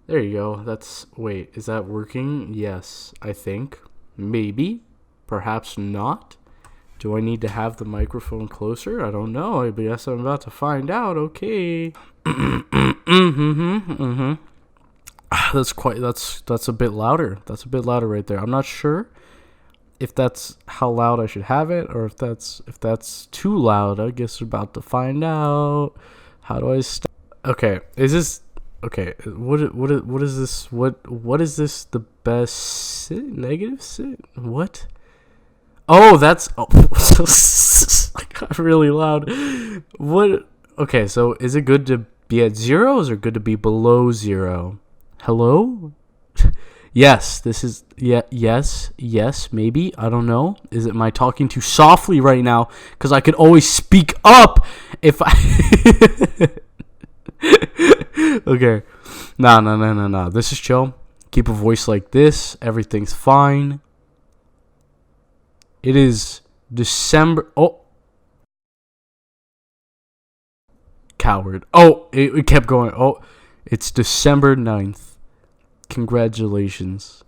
There you go. Wait, is that working? Yes, I think. Maybe. Perhaps not. Do I need to have the microphone closer? I don't know. I guess I'm about to find out. Okay. That's a bit louder. That's a bit louder right there. I'm not sure if that's how loud I should have it or if that's too loud. I guess we're about to find out. How do I stop? Okay, is this okay? What is this? What is this? The best sit? Negative sit? What? Oh, that's I got really loud. What? Okay, so is it good to be at zero? Or is it good to be below zero? Hello? Yes, this is yes, maybe. I don't know. Is it am I talking too softly right now? Because I could always speak up if I. Okay. Nah. This is chill. Keep a voice like this. Everything's fine. It is December. Oh, coward. Oh, it kept going. Oh, it's December 9th. Congratulations.